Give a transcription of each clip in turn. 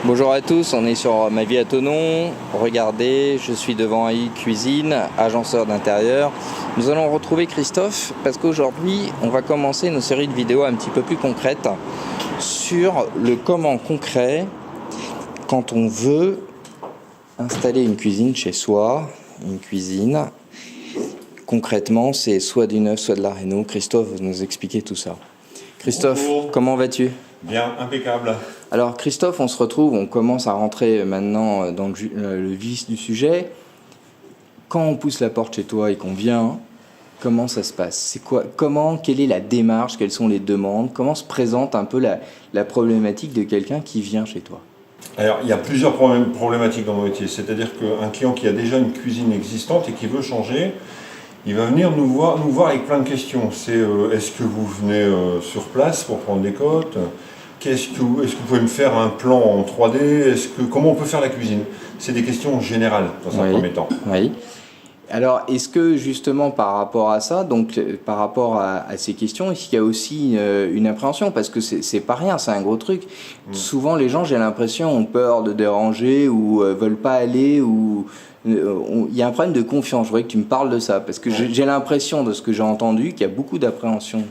Bonjour à tous, on est sur Ma Vie à Thonon. Regardez, je suis devant AI Cuisine, agenceur d'intérieur. Nous allons retrouver Christophe parce qu'aujourd'hui, on va commencer nos séries de vidéos un petit peu plus concrètes sur le comment concret quand on veut installer une cuisine chez soi, une cuisine. Concrètement, c'est soit du neuf, soit de la réno. Christophe va nous expliquer tout ça. Christophe, Bonjour. Comment vas-tu ? Bien, impeccable. Alors Christophe, on se retrouve, on commence à rentrer maintenant dans le vif du sujet. Quand on pousse la porte chez toi et qu'on vient, comment ça se passe ? C'est quoi ? Quelle est la démarche ? Quelles sont les demandes ? Comment se présente un peu la problématique de quelqu'un qui vient chez toi ? Alors, il y a plusieurs problématiques dans mon métier. C'est-à-dire qu'un client qui a déjà une cuisine existante et qui veut changer, il va venir nous voir avec plein de questions. C'est est-ce que vous venez sur place pour prendre des cotes ? Est-ce que vous pouvez me faire un plan en 3D ? Comment on peut faire la cuisine ? C'est des questions générales dans un premier temps. Oui. Alors, est-ce que justement par rapport à ça, donc par rapport à ces questions, est-ce qu'il y a aussi une appréhension ? Parce que c'est pas rien, c'est un gros truc. Souvent, les gens, j'ai l'impression, ont peur de déranger ou veulent pas aller ou il y a un problème de confiance. Je voudrais que tu me parles de ça parce que j'ai l'impression de ce que j'ai entendu qu'il y a beaucoup d'appréhension.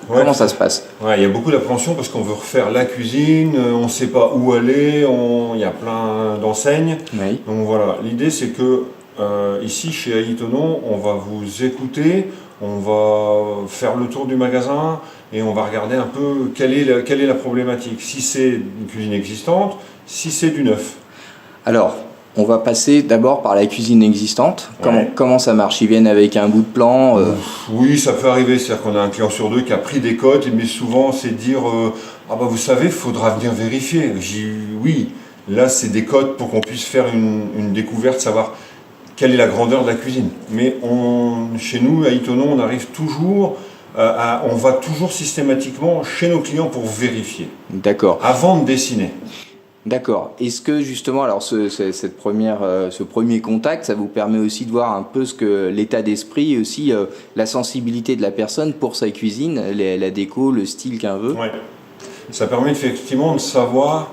Ouais, Comment ça se passe ? Il y a beaucoup d'appréhension parce qu'on veut refaire la cuisine, on ne sait pas où aller, il y a plein d'enseignes. Oui. Donc voilà, l'idée c'est que ici chez AI Thonon, on va vous écouter, on va faire le tour du magasin et on va regarder un peu quelle est la problématique. Si c'est une cuisine existante, si c'est du neuf. Alors, on va passer d'abord par la cuisine existante. Comment ça marche ? Ils viennent avec un bout de plan Oui, ça peut arriver. C'est-à-dire qu'on a un client sur deux qui a pris des cotes, mais souvent c'est dire vous savez, il faudra venir vérifier. J'ai dit oui, là c'est des cotes pour qu'on puisse faire une découverte, savoir quelle est la grandeur de la cuisine. Mais chez nous, à AI Thonon, on arrive toujours, on va toujours systématiquement chez nos clients pour vérifier. D'accord. Avant de dessiner. D'accord. Est-ce que justement, alors ce premier contact, ça vous permet aussi de voir un peu l'état d'esprit et aussi la sensibilité de la personne pour sa cuisine, la déco, le style qu'elle veut ? Ouais. Ça permet effectivement de savoir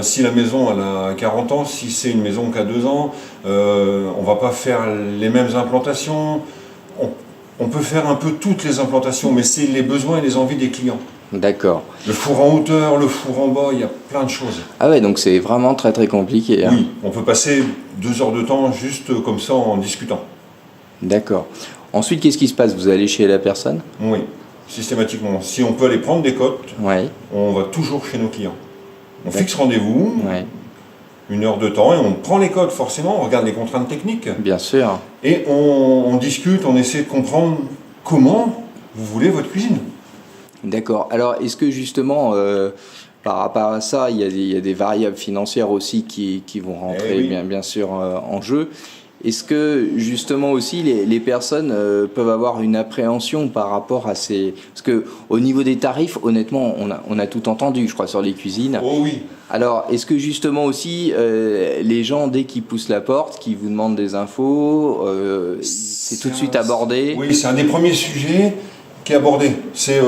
si la maison elle a 40 ans, si c'est une maison qui a 2 ans, on va pas faire les mêmes implantations. On peut faire un peu toutes les implantations, mais c'est les besoins et les envies des clients. D'accord. Le four en hauteur, le four en bas, il y a plein de choses. Ah ouais, donc c'est vraiment très très compliqué. Hein. Oui, on peut passer 2 heures de temps juste comme ça en discutant. D'accord. Ensuite, qu'est-ce qui se passe ? Vous allez chez la personne ? Oui, systématiquement. Si on peut aller prendre des cotes, on va toujours chez nos clients. On fixe rendez-vous, 1 heure de temps, et on prend les cotes forcément, on regarde les contraintes techniques. Bien sûr. Et on discute, on essaie de comprendre comment vous voulez votre cuisine. D'accord. Alors, est-ce que justement, par rapport à ça, il y a des variables financières aussi qui vont rentrer bien sûr en jeu. Est-ce que justement aussi les personnes peuvent avoir une appréhension par rapport à ces... Parce qu'au niveau des tarifs, honnêtement, on a tout entendu, je crois, sur les cuisines. Oh oui. Alors, est-ce que justement aussi, les gens, dès qu'ils poussent la porte, qu'ils vous demandent des infos, c'est tout de suite abordé ? Oui, c'est un des premiers sujets qui est abordé. C'est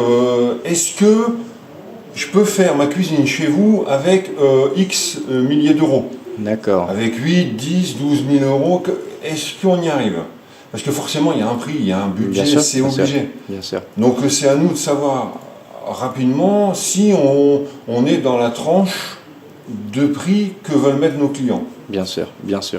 est-ce que je peux faire ma cuisine chez vous avec X milliers d'euros ? D'accord. Avec 8, 10, 12 000 euros, est-ce qu'on y arrive ? Parce que forcément, il y a un prix, il y a un budget, c'est obligé. Bien sûr. Donc c'est à nous de savoir rapidement si on est dans la tranche de prix que veulent mettre nos clients. Bien sûr, bien sûr.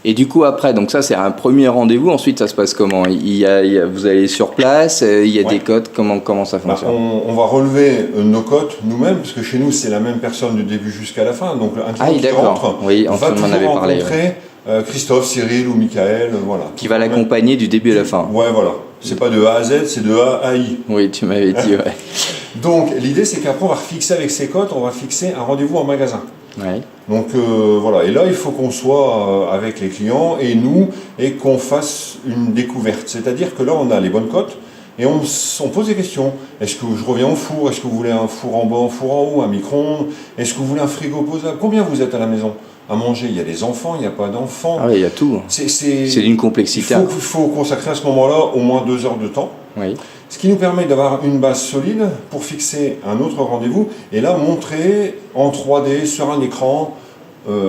Et du coup, après, donc ça, c'est un premier rendez-vous. Ensuite, ça se passe comment ? Vous allez sur place, il y a des cotes, comment ça fonctionne ? On va relever nos cotes nous-mêmes, parce que chez nous, c'est la même personne du début jusqu'à la fin. Donc, un client qui rentre va toujours rencontrer Christophe, Cyril ou Michael, voilà. Qui va l'accompagner du début à la fin. Ouais, voilà. C'est pas de A à Z, c'est de A à I. Oui, tu m'avais dit, ouais. Donc, l'idée, c'est qu'après, on va fixer avec ces cotes, on va fixer un rendez-vous en magasin. Ouais. Donc voilà, et là il faut qu'on soit avec les clients et nous, et qu'on fasse une découverte. C'est-à-dire que là on a les bonnes cotes et on pose des questions. Est-ce que je reviens au four ? Est-ce que vous voulez un four en bas, un four en haut, un micro-ondes ? Est-ce que vous voulez un frigo posable ? Combien vous êtes à la maison ? À manger, il y a des enfants, il n'y a pas d'enfants. Ah oui, il y a tout. C'est d'une complexité. Il faut consacrer à ce moment-là au moins 2 heures de temps. Oui. Ce qui nous permet d'avoir une base solide pour fixer un autre rendez-vous et là montrer en 3D sur un écran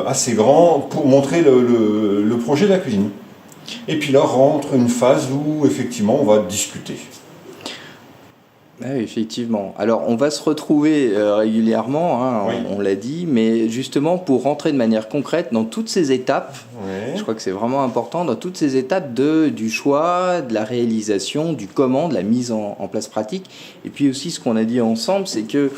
assez grand pour montrer le projet de la cuisine. Et puis là rentre une phase où effectivement on va discuter. Oui, effectivement. Alors, on va se retrouver régulièrement, hein, Oui. on l'a dit, mais justement pour rentrer de manière concrète dans toutes ces étapes, Ouais. je crois que c'est vraiment important, dans toutes ces étapes du choix, de la réalisation, du comment, de la mise en place pratique. Et puis aussi, ce qu'on a dit ensemble, c'est que,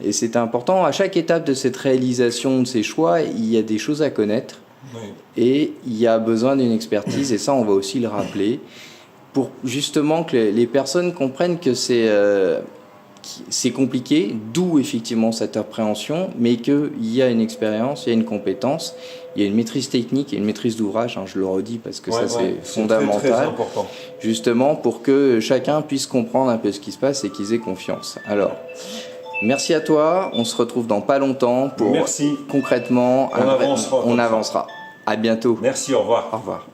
et c'est important, à chaque étape de cette réalisation, de ces choix, il y a des choses à connaître Oui. et il y a besoin d'une expertise, et ça, on va aussi le rappeler, pour justement que les personnes comprennent que c'est compliqué, d'où effectivement cette appréhension, mais qu'il y a une expérience, il y a une compétence, il y a une maîtrise technique et une maîtrise d'ouvrage, hein, je le redis parce que c'est fondamental, très important. justement pour que chacun puisse comprendre un peu ce qui se passe et qu'ils aient confiance. Alors, merci à toi, on se retrouve dans pas longtemps pour Merci. concrètement, On avancera. on avancera. À bientôt. Merci, au revoir. Au revoir.